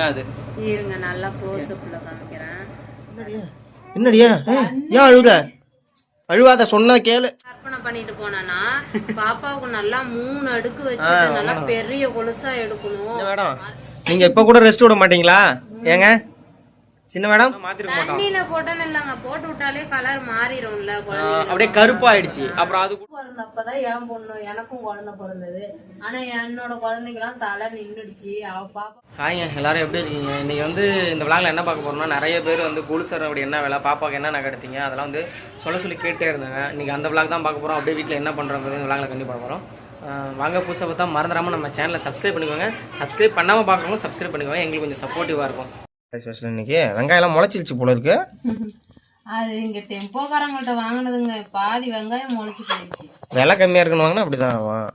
அது இருங்க நல்லா க்ளோஸ் அப்ல காமிக்கிறேன். என்னடியா ஏன் அழுகுத? அழுவாத, சொன்னா கேளு. கற்பனை பண்ணிட்டு போனா பாப்பாவுக்கு நல்லா 3 அடுக்கு வச்சுட்டு நல்லா பெரிய கொலுசா எடுக்கணும். மேடம் நீங்க இப்ப கூட ரெஸ்ட் விட மாட்டீங்களா? ஏங்க சின்ன மேடம் தண்ணியில போட்டேன்னு இல்லங்க, போட்டு விட்டாலே கலர் மாறிடும்ல. அப்படியே கருப்பாயிடுச்சு. அப்புறம் அது பிறந்தப்பதான் என் பொண்ணு எனக்கும் குழந்தை பிறந்தது. ஆனா என்னோட குழந்தைக்கெல்லாம் தலை நின்றுடுச்சு. அவ பாப்பா ஹாய்ங்க, எல்லாரும் எப்படி இருக்கீங்க? இன்னைக்கு வந்து இந்த விளாக்ல என்ன பார்க்க போறோம்னா, நிறைய பேர் வந்து குலுசர் அப்படி என்ன வேலை, பாப்பாக்கு என்ன நகை எடுத்தீங்க, அதெல்லாம் வந்து சொல்லி கேட்டே இருந்தாங்க. இன்னைக்கு அந்த விளாக் தான் பார்க்க போறோம். அப்படியே வீட்டில் என்ன பண்றோம் இந்த விளாக்ல கண்டிப்பாக பார்க்க போறோம். வாங்க, புதுசாக பார்த்தா மறந்துடாமல் நம்ம சேனலை சப்ஸ்கிரைப் பண்ணிக்கோங்க. சப்ஸ்கிரைப் பண்ணாமல் பார்க்குறவங்க சப்ஸ்கிரைப் பண்ணிக்கோங்க, எங்களுக்கு கொஞ்சம் சப்போர்ட்டிவாக இருக்கும். ஸ்பெஷல் இன்னைக்கு வெங்காயம்லாம் முளைச்சிருச்சு போல இருக்கு. அது இங்க டெம்போக்காரங்கள்ட்ட வாங்கினதுங்க, பாதி வெங்காயம் முளைச்சு போயிடுச்சு. விலை கம்மியாக இருக்குன்னு வாங்கினா அப்படிதான் ஆகும்.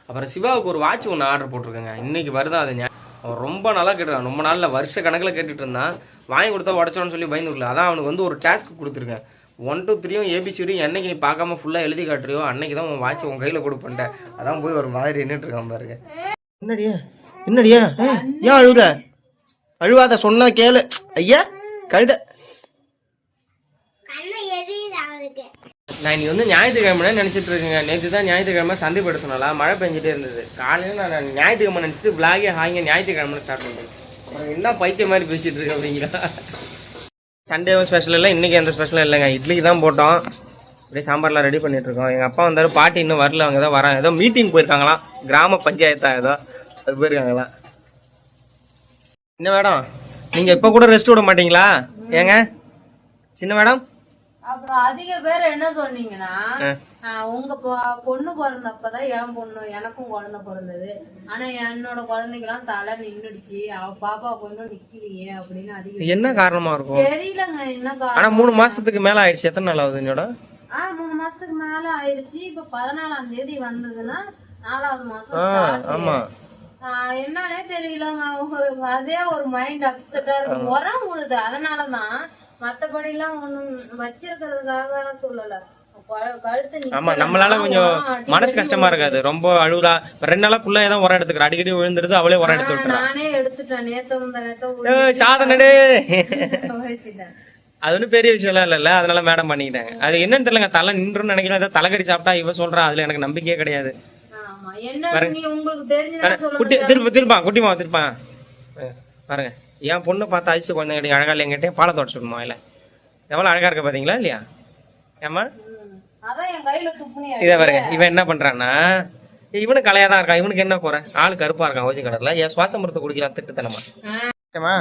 அப்புறம் சிவாவுக்கு ஒரு வாட்ச் ஒன்று ஆர்டர் போட்டிருக்கேங்க, இன்னைக்கு வருதான். அது அவன் ரொம்ப நாளாக கேட்டுருக்கான், ரொம்ப நாளில் வருஷ கணக்கில் கேட்டுட்டு இருந்தான். வாங்கி கொடுத்தா உடச்சோன்னு சொல்லி பயந்து விடல. அதான் அவனுக்கு வந்து ஒரு டாஸ்க் கொடுத்துருக்கேன். 1 2 3 ABCD என்னைக்கு நீ பார்க்காம ஃபுல்லாக எழுதி காட்டுறியோ அன்னைக்கு தான் உன் வாட்ச் உன் கையில் கொடுப்பேன்ட்டேன். அதான் போய் ஒரு மாதிரி நின்றுட்டு இருக்கான் பாருங்க. என்னடியா ஏன் அழுகுத? அழுவாத, சொன்னா கேளு. ஐயா கழுத, நான் இன்னைக்கு வந்து ஞாயிற்றுக்கிழமை நினச்சிட்டு இருக்கேங்க. நேற்று தான் ஞாயிற்றுக்கிழமை சந்தை போய்ட்டு சொன்னால மழை பெஞ்சிட்டே இருந்தது. காலையில் நான் ஞாயிற்றுக்கிழமை நினச்சிட்டு விளாகே ஹாங்க ஞாயிற்றுக்கிழமை ஸ்டார்ட் பண்ணுறேன். அப்புறம் என்ன பைத்தியம் மாதிரி பேசிகிட்டு இருக்கேன் அப்படிங்களா? சண்டே ஸ்பெஷல் இல்லை, இன்றைக்கி எந்த ஸ்பெஷலும் இல்லைங்க. இட்லிக்கு தான் போட்டோம், அப்படியே சாம்பார்லாம் ரெடி பண்ணிகிட்ருக்கோம். எங்கள் அப்பா வந்தார், பாட்டி இன்னும் வரல, அவங்க தான் வராங்க. ஏதோ மீட்டிங் போயிருக்காங்களாம், கிராம பஞ்சாயத்தா ஏதோ அது போயிருக்காங்களாம். என்ன மேடம் நீங்கள் இப்போ கூட ரெஸ்ட் விட மாட்டீங்களா? ஏங்க சின்ன மேடம்? அப்புறம் அதிக பேர் என்ன சொன்னீங்கன்னா, உங்க பொண்ணு பிறந்தப்பதான் என் பொண்ணு எனக்கும் குழந்தை பிறந்தது. ஆனா என்னோட குழந்தைக்கெல்லாம் தலை நின்றுடுச்சு, அவ பாப்பா கொஞ்சம் நிக்கலையே அப்படின்னு அதிகம். என்ன காரணமா இருக்கும் தெரியலங்க, என்ன காரணம். ஆனா 3 மாசத்துக்கு மேல ஆயிடுச்சு. எத்தனை நாள் ஆகுது என்னோட? 3 மாசத்துக்கு மேல ஆயிடுச்சு. இப்ப 14ஆம் தேதி வந்ததுன்னா 4வது மாசம். ஆமா, என்னன்னே தெரியலங்க. அதே ஒரு மைண்ட் அப்செட்டா இருக்கு. உரம் உழுது, அதனாலதான். மத்தபடி எல்லாம் ஒண்ணும் வச்சிருக்கிறதுக்காக சொல்லல. ஆமா, நம்மளால கொஞ்சம் மனசு கஷ்டமா இருக்காது. ரொம்ப அழுதா 2 நாளா புள்ள ஏதாவது உரம் எடுத்துக்கிற, அடிக்கடி விழுந்துருது, அவளே உரம் எடுத்து விட்டுறா. நானே எடுத்துட்டேன் நேத்த சாதனடே. அது ஒன்னும் பெரிய விஷயம் எல்லாம் இல்ல, அதனால மேடம் பண்ணிக்கிட்டாங்க. அது என்னன்னு தெரியலங்க, தலை நின்றுன்னு நினைக்கிறேன். ஏதாவது தலைக்கறி சாப்பிட்டா இவ சொல்றா, அதுல எனக்கு நம்பிக்கையே கிடையாது. குட்டிமா திருப்பான் பாருங்க. என் பொண்ணு பார்த்தா அழிச்சு குழந்தைங்க அழகா இல்ல, எங்கிட்டே பாலை தோட்ட சொல்லுமா இல்ல, எவ்வளவு அழகா இருக்க பாத்தீங்களா இல்லையா? ஏமா இத பாருங்க, இவன் என்ன பண்றான்னா, இவனு கலையாதான் இருக்கான். இவனுக்கு என்ன குறை? ஆளு கருப்பா இருக்கான் ஓஜி கலர்ல. என் சுவாச மரத்தை குடிக்கலாம் திட்டுத்தனமா. ஓகேமா,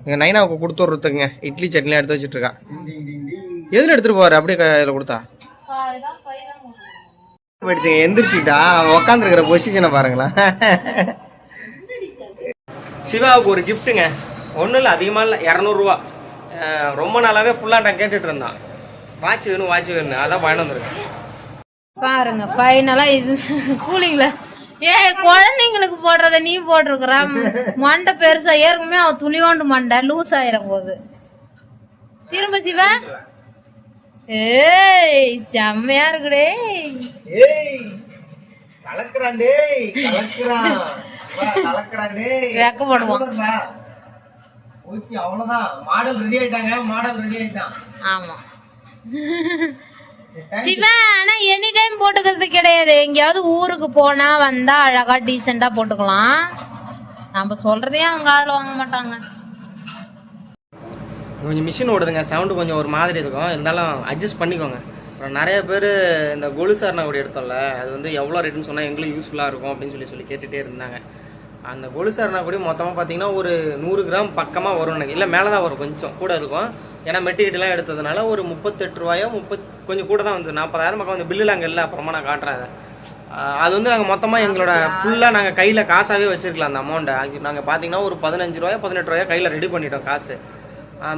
எங்க நைனாவுக்கு கொடுத்து விடுறதுக்குங்க இட்லி சட்னிலாம் எடுத்து வச்சுட்டு இருக்கா. எதுல எடுத்துட்டு போவாரு? அப்படியே கையில கொடுத்தா போயிடுச்சுங்க. எந்திரிச்சுக்கிட்டா உக்காந்துருக்கிற பொசிஷனை பாருங்களா. சிவாவுக்கு ஒரு கிஃப்ட்டுங்க, ஒன்றும் இல்லை, அதிகமாக இல்லை, 200 ரூபா. ரொம்ப நாளாவே புல்லாட்டம் கேட்டுட்டு இருந்தான், வாட்ச் வேணும் வாட்ச் வேணும், அதான் பயணம் வந்துருக்கேன். பாருங்க ஃபைனலா இது கூலிங்ல. குழந்தைங்களுக்கு போடுறத நீ போட்டிருக்கிற மண்டை பெருசா ஏற்கனவே அவன் துணியோண்டு மண்டை லூஸ் ஆயிரும் போது திரும்ப சிவா. ஏய் செம்மையா இருக்குடே. வெக்கப்படுவான். ஆமா சிவா, ஆனா எனி டைம் போட்டுக்கிறது கிடையாது. எங்கேயாவது ஊருக்கு போனா வந்தா அழகா டீசெண்டா போட்டுக்கலாம். நம்ம சொல்றதே அவங்க காதுல வாங்க மாட்டாங்க. கொஞ்சம் மிஷின் ஓடுதுங்க, சவுண்டு கொஞ்சம் ஒரு மாதிரி இருக்கும், இருந்தாலும் அட்ஜஸ்ட் பண்ணிக்கோங்க. அப்புறம் நிறைய பேர் இந்த கொலுசார்னா கூட எடுத்தோம்ல, அது வந்து எவ்வளோ ரேட்டுன்னு சொன்னால் எங்களுக்கு யூஸ்ஃபுல்லாக இருக்கும் அப்படின்னு சொல்லி கேட்டுகிட்டே இருந்தாங்க. அந்த கொலுசார்னா கூட மொத்தமாக பார்த்தீங்கன்னா ஒரு 100 கிராம் பக்கமாக வரும் எனக்கு, இல்லை மேலே தான் வரும், கொஞ்சம் கூட இருக்கும். ஏன்னா மெட்டீரியல்லாம் எடுத்ததுனால ஒரு 38 ரூபாயோ கொஞ்சம் கூட தான் வந்து 40,000 பக்கம் வந்து பில்லில் அங்கே இல்லை. அப்புறமா நான் காட்டுறேன். அது வந்து நாங்கள் மொத்தமாக எங்களோட ஃபுல்லாக நாங்கள் கையில் காசாகவே வச்சுருக்கலாம். அந்த அமௌண்ட்டை நாங்கள் பார்த்தீங்கன்னா ஒரு 15 ரூபாயோ 18 ரூபாயோ கையில் ரெடி பண்ணிட்டோம் காசு.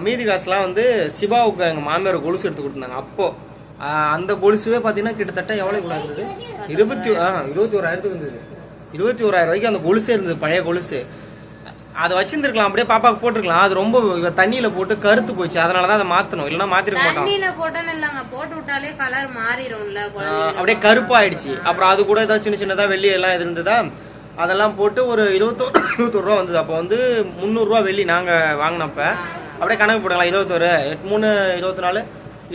மீதி காசுலாம் வந்து சிவாவுக்கு எங்கள் மாமியார் கொலுசு எடுத்து கொடுத்துருந்தாங்க. அப்போது அந்த கொலுசுவே பார்த்தீங்கன்னா கிட்டத்தட்ட எவ்வளோ கூட இருந்தது? 21,000 இருந்தது. 21,000 ரூபாய்க்கு அந்த கொலுசே இருந்தது, பழைய கொலுசு. அதை வச்சிருந்துருக்கலாம், அப்படியே பாப்பாவுக்கு போட்டுருக்கலாம். அது ரொம்ப தண்ணியில போட்டு கருத்து போச்சு, அதனாலதான் அதை மாத்தணும், இல்லைன்னா மாத்திருக்க மாட்டோம். தண்ணியில போட்டோன்னு இல்லைங்க, போட்டு விட்டாலே கலர் மாறிடும்ல, அப்படியே கருப்பாயிடுச்சு. அப்புறம் அது கூட ஏதாவது சின்ன சின்னதா வெள்ளி எல்லாம் இருந்ததா, அதெல்லாம் போட்டு ஒரு 21 ரூபா வந்தது. அப்போ வந்து 300 ரூபா வெள்ளி நாங்கள் வாங்கினப்ப அப்படியே கணக்கு போடலாம். 21 8 3 24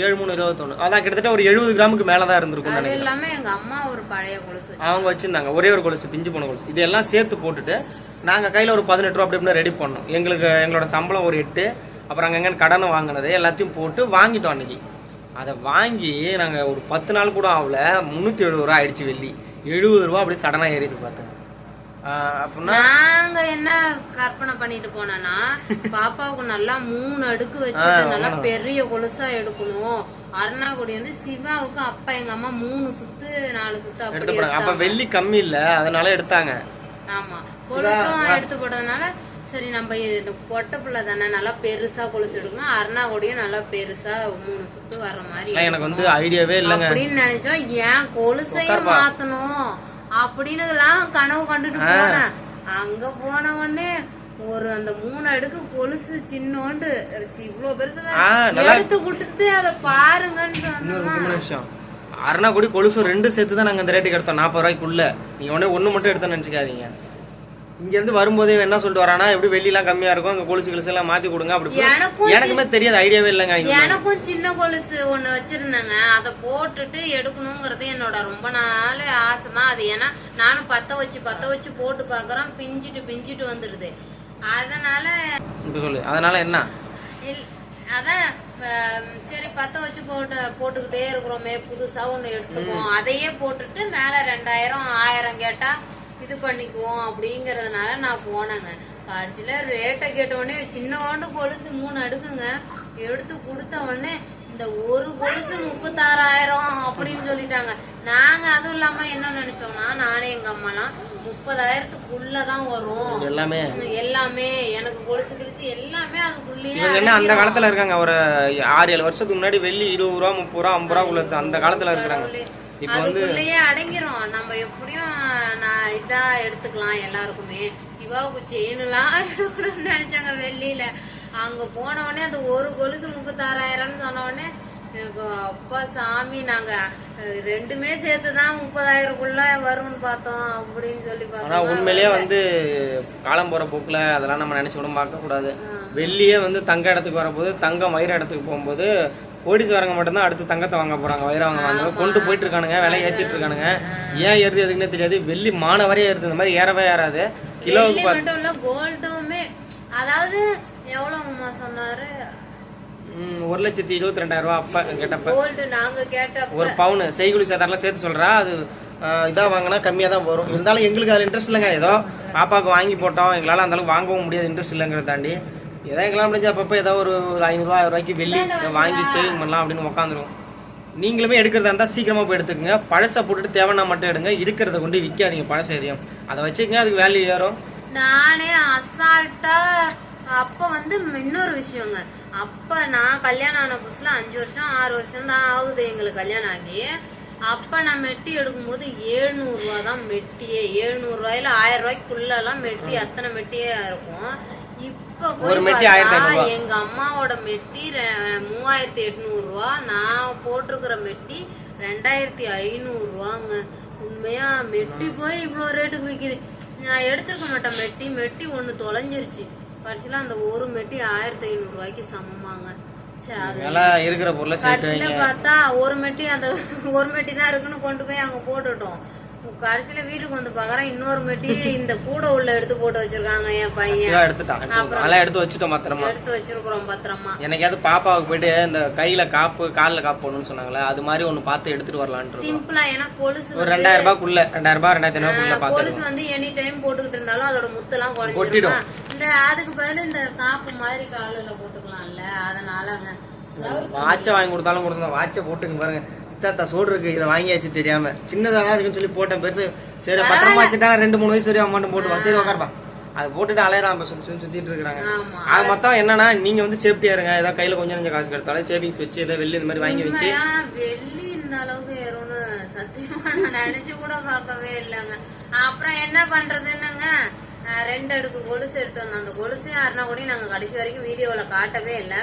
7 3 21 அதான் கிட்டத்தட்ட ஒரு 70 கிராமுக்கு மேலே தான் இருந்திருக்கும். அது எல்லாமே எங்க அம்மா ஒரு பழைய கொலுசு அவங்க வச்சிருந்தாங்க, ஒரே ஒரு கொலுசு, பிஞ்சு போன கொலுசு. இதெல்லாம் சேர்த்து போட்டுட்டு நாங்கள் கையில் ஒரு 18 ரூபா அப்படி இப்படி ரெடி பண்ணோம். எங்களோட சம்பளம் ஒரு 8, அப்புறம் அங்கங்கே கடனை வாங்கினது எல்லாத்தையும் போட்டு வாங்கிட்டோம். அன்னைக்கு அதை வாங்கி நாங்கள் ஒரு 10 நாள் கூட ஆகல, 370 ரூபா ஆயிடுச்சு வெள்ளி. 70 ரூபா அப்படி சடனாக ஏறிது பார்த்தேன். அப்படின்னா நாங்க என்ன கற்பனை பண்ணிட்டு போனோம்னா பாப்பாவுக்கு நல்லா 3 அடுக்கு வச்சுட்டு நல்லா பெரிய கொலுசா எடுக்கணும். அருணாக்குடி வந்து சிவாவுக்கு அப்பா எங்க அம்மா 3 சுத்து 4 சுத்து அப்படி எடுத்து. அப்ப வெள்ளி கம்மி இல்ல, அதனால எடுத்தாங்க. ஆமா, கொலுசும் எடுத்து போட்டதுனால சரி நம்ம பொட்ட பிள்ளை தானே நல்லா பெருசா கொலுசு எடுக்கணும், அருணாக்குடியும் நல்லா பெருசா 3 சுத்து வர்ற மாதிரி எனக்கு வந்து ஐடியாவே இல்லைங்க அப்படின்னு நினைச்சோம். ஏன் கொலுசையும் மாத்தணும் அப்படின்னு எல்லாம் கனவு கண்டுட்டு போனேன். அங்க போன உடனே ஒரு அந்த 3 அடுக்கு கொலுசு சின்னோண்டு இவ்வளவு பெருசுதான் எடுத்து கொடுத்து அதை பாருங்கன்னு விஷயம். அருணாக்குடி கொலுசு 2 சேர்த்து தான் நாங்க அந்த ரேட்டுக்கு எடுத்தோம், 40 ரூபாய்க்குள்ள. நீங்க உடனே 1 மட்டும் எடுத்தோம்னு நினைச்சுக்காதீங்க. இங்க இருந்து வரும்போதே என்ன சொல்லிட்டு வரானா, எப்படி வெள்ளி எல்லாம் கம்மியா இருக்கும், அங்க கொலுசு கிளசு எல்லாம் மாத்தி கொடுங்க அப்படி. எனக்குமே தெரியாது, ஐடியாவே இல்லைங்க. எனக்கும் சின்ன கொலுசு ஒண்ணு வச்சிருந்தேங்க, அதை போட்டுட்டு எடுக்கணுங்கிறது என்னோட ரொம்ப நாள் ஆசைதான். அது ஏன்னா நானும் பத்த வச்சு போட்டு பாக்குறேன், பிஞ்சிட்டு வந்துருது. அதனால இப்ப சொல்லு, அதனால என்ன அதான் சரி பத்த வச்சு போட்டுக்கிட்டே இருக்கிறோமே, புதுசா ஒண்ணு எடுத்துக்குவோம், அதையே போட்டுட்டு மேல 2000 1000 கேட்டா இது பண்ணிக்குவோம் அப்படிங்கறதுனால நான் போனேங்க. கடைசியில ரேட்டை கேட்ட உடனே சின்னோண்டு கொலுசு 3 அடுக்குங்க எடுத்து கொடுத்த உடனே இந்த ஒரு கொலுசு 36,000 அப்படின்னு சொல்லிட்டாங்க. நாங்க அதுவும் இல்லாம என்ன நினைச்சோம்னா, நானே எங்க அம்மாலாம் 30,000க்குள்ளதான் வரும் எல்லாமே எனக்கு கொலுசு கிழிச்சு எல்லாமே அதுக்குள்ளேயே. அந்த காலத்துல இருக்காங்க, ஒரு 6-7 வருஷத்துக்கு முன்னாடி வெள்ளி 20 ரூபா 30 ரூபா 50 ரூபா உள்ள அந்த காலத்துல இருக்கிறாங்க. அதுக்குள்ளேயே அடங்கிரும். நம்ம எப்படியும் நான் இதா எடுத்துக்கலாம் எல்லாருக்குமே. சிவாவுக்கு செயின் எல்லாம் எடுக்கணும்னு நினைச்சாங்க வெள்ளியில. அங்க போன உடனே அந்த ஒரு கொலுசு 36,000 சொன்ன உடனே எனக்கு அப்பா சாமி, நாங்க 2மே சேர்த்துதான் 30,000க்குள்ள வரும்னு பார்த்தோம் அப்படின்னு சொல்லி பார்த்தோம். உண்மையிலேயே வந்து காலம் போற போக்குல அதெல்லாம் நம்ம நினைச்சு கூட பார்க்க கூடாது. வெள்ளியே வந்து தங்க இடத்துக்கு வரப்போது, தங்கம் வைர இடத்துக்கு போகும்போது கோடீஸ்வரங்க மட்டும்தான் அடுத்து தங்கத்தை வாங்க போறாங்க, வைரம் வாங்க கொண்டு போயிட்டு இருக்கானுங்க, விலை ஏற்றிட்டு இருக்கானுங்க. ஏன் ஏறுது எதுக்குன்னே தெரியாது. வெள்ளி மானவரே ஏறுது, இந்த மாதிரி ஏறவே ஏறாது. கிலோவுக்கு மட்டும் இல்ல கோல்டுமே, அதாவது எவ்வளவு சொன்னாரு, 1,22,000 ரூபா அப்ப கேட்டப்ப. கோல்டு நாங்க கேட்டப்ப ஒரு பவுன் செய்குலி சேதாரெல்லாம் சேர்த்து சொல்றா. அது இதா வாங்கினா கம்மியா தான் வரும். இருந்தாலும் எங்களுக்கு அதுல இன்ட்ரெஸ்ட் இல்லைங்க. ஏதோ பாப்பாவுக்கு வாங்கி போட்டோம், எங்களால அந்த அளவுக்கு வாங்கவும் முடியாது, இன்ட்ரெஸ்ட் இல்லைங்கிறத தாண்டி. ஏதோ எங்களாம் முடிஞ்சா அப்பப்போ ஏதோ ஒரு 500 ரூபா 1000 ரூபாய்க்கு வெள்ளி வாங்கி சேவிங் பண்ணலாம் அப்படின்னு உட்காந்துருவோம். நீங்களுமே எடுக்கிறதா இருந்தா சீக்கிரமா போய் எடுத்துக்கங்க. பழசை போட்டுட்டு தேவைன்னா மட்டும் எடுங்க, இருக்கிறத கொண்டு விற்காதீங்க. பழச எதையும் அதை வச்சுக்கங்க, அதுக்கு வேல்யூ ஏறும். நானே அசால்ட்டா அப்ப வந்து இன்னொரு விஷயங்க, அப்ப நான் கல்யாணம் ஆன புதுசுல 5 வருஷம் 6 வருஷம் தான் ஆகுது எங்களுக்கு கல்யாணம் ஆகி. அப்ப நான் மெட்டி எடுக்கும் போது 700 ரூபா தான் மெட்டியே. 700 ரூபாயில 1000 ரூபாய்க்குள்ள எல்லாம் மெட்டி, அத்தனை மெட்டியே இருக்கும். இப்ப போய் எங்க அம்மாவோட மெட்டி 3,800 ரூபா, நான் போட்டிருக்கிற மெட்டி 2,500 ரூபாங்க. உண்மையா மெட்டி போய் இவ்வளவு ரேட்டுக்கு விக்குது. நான் எடுத்திருக்க மாட்டேன். மெட்டி ஒண்ணு தொலைஞ்சிருச்சு. கடைசியில அந்த ஒரு மெட்டி 1,500 ரூபாய்க்கு சமமாங்க. இருக்கிற பொருளை கடைசியில பார்த்தா ஒரு மெட்டி தான் இருக்குன்னு கொண்டு போய் அங்க போட்டுட்டோம். கடைசியில வீட்டுக்கு வந்து பாக்குறேன் இன்னொரு மெட்டி இந்த கூட உள்ள எடுத்து போட்டு வச்சிருக்காங்க என் பையன். எடுத்து வச்சுட்டோம், பத்திரமா எடுத்து வச்சிருக்கிறோம் பத்திரமா. எனக்காவது பாப்பாவுக்கு போயிட்டு இந்த கையில காப்பு காலில் காப்பு போடணும்னு சொன்னாங்களே, அது மாதிரி ஒண்ணு பார்த்து எடுத்துட்டு வரலான்னு சிம்பிளா. ஏன்னா கொலுசு ஒரு 2,000 ரூபாய்க்குள்ள 2,000 ரூபாய் 2,500 கொலுசு வந்து எனி டைம் போட்டுக்கிட்டு இருந்தாலும் அதோட முத்தெல்லாம் குறைஞ்சிடும். இந்த அதுக்கு பதில் இந்த காப்பு மாதிரி காலில போட்டுக்கலாம்ல, அதனாலங்க. வாட்சை வாங்கி கொடுத்தாலும் வாட்சை போட்டுங்க பாருங்க. தாத்தா சோடுருக்கு, இதை வாங்கியாச்சு தெரியாம சின்னதாக இருக்குன்னு சொல்லி போட்டேன். பெருசு சரி பத்திரமா வச்சுட்டா 2-3 வயசு வரையும் அமௌண்ட் போட்டுவான். சரி உட்காருப்பா, அதை போட்டுட்டு அலையறான் சுத்திட்டு இருக்காங்க. அது மொத்தம் என்னன்னா, நீங்க வந்து சேஃப்டியா இருங்க. ஏதாவது கையில கொஞ்சம் காசு கிடைத்தாலும் சேவிங்ஸ் வச்சு ஏதாவது வெள்ளி இந்த மாதிரி வாங்கி வச்சு. வெள்ளி இந்த அளவுக்கு ஏறும்னு சத்தியமா நான் நினைச்சு கூட பார்க்கவே இல்லைங்க. அப்புறம் என்ன பண்றதுன்னுங்க, 2 அடுக்கு கொலுசு எடுத்து வந்தோம். அந்த கொலுசையும் அருணாக்குடியும் நாங்க கடைசி வரைக்கும் வீடியோல காட்டவே இல்லை.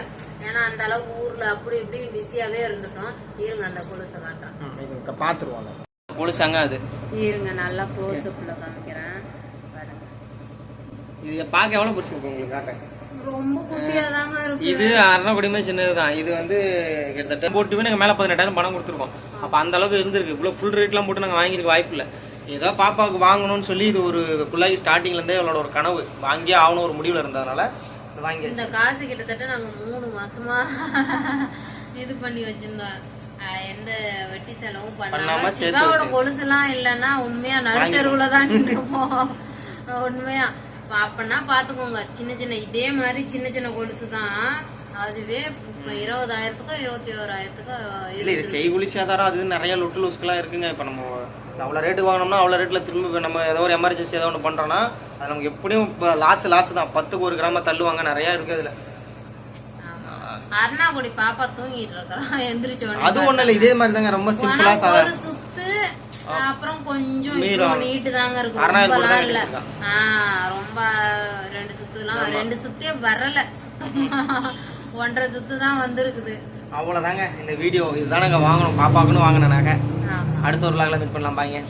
ஏன்னா அந்த அளவுக்கு ஊர்ல அப்படி இப்படி பிஸியாவே இருந்துட்டோம். இருங்க அந்த கொலுசை காட்டுறேன், பாத்துருவாங்க. கொலுசாங்க அது. இருங்க நல்லா க்ளோஸ் அப்ல காமிக்கிறேன். இது பார்க்க எவ்வளவு பெருசு இருக்கு உங்களுக்கு காட்டுறேன். ரொம்ப குட்டியா தாங்க இருக்கு. இது அரணக்குடியுமே சின்னதுதான். இது வந்து கிட்டத்தட்ட போட்டுமே நாங்கள் மேலே 18,000 பணம் கொடுத்துருக்கோம். அப்போ அந்த அளவுக்கு இருந்திருக்கு. இவ்வளோ ஃபுல் ரேட்லாம் போட்டு நாங்கள் வாங்கியிருக்க வாய்ப்பு இல்லை. ஏதோ பாப்பாவுக்கு வாங்கணும்னு சொல்லி இது ஒரு பிள்ளைக்கு ஸ்டார்டிங்லேருந்தே அவளோட ஒரு கனவு, வாங்கியே ஆகணும் ஒரு முடிவில் இருந்ததுனால வாங்கி. இந்த காசு கிட்டத்தட்ட நாங்கள் 3 மாசமா இது பண்ணி வச்சிருந்தோம். எந்த வெட்டி செலவும் பண்ணாம. சிவாவோட கொலுசுலாம் இல்லைன்னா உண்மையா நடுத்தருவுல தான் நின்றுப்போம். உண்மையா அப்பன்னா பாத்துக்கோங்க. சின்ன சின்ன இதே மாதிரி சின்ன சின்ன கொலுசு தான். அதுவே 20,000க்கோ 21,000க்கோ இல்லை. இது செய்குலி சேதாரம் அது நிறைய லொட்டு லூஸ்க்கெல்லாம் இருக்குங்க. இப்போ நம்ம அவ்வளோ ரேட்டு வாங்கினோம்னா அவ்வளோ ரேட்டில் திரும்ப நம்ம ஏதோ ஒரு எமர்ஜென்சி ஏதோ ஒன்று பண்ணுறோன்னா அது நமக்கு எப்படியும் இப்போ லாஸ் தான். 10க்கு 1 கிராம தள்ளுவாங்க. நிறையா இருக்குது அதில். அருணாக்குடி பாப்பா தூங்கிட்டு இருக்கிறான். எந்திரிச்சோன்னு அது ஒன்றும் இல்லை. இதே மாதிரி தாங்க. ரொம்ப சிம்பிளா ஒரு சுத்து அப்புறம் கொஞ்சம் நீட்டு தாங்க இருக்கு. ரொம்பலாம் இல்ல. ரொம்ப 2 சுத்துலாம் 2 சுத்தே வரல. 1.5 சுத்து தான் வந்திருக்குது. அவ்வளோதாங்க இந்த வீடியோ. இதுதான் நாங்கள் வாங்கணும் பாப்பாக்குன்னு வாங்கினேன். நாங்கள் அடுத்த ஒரு லாகில் மீட் பண்ணலாம். பாய்ங்க.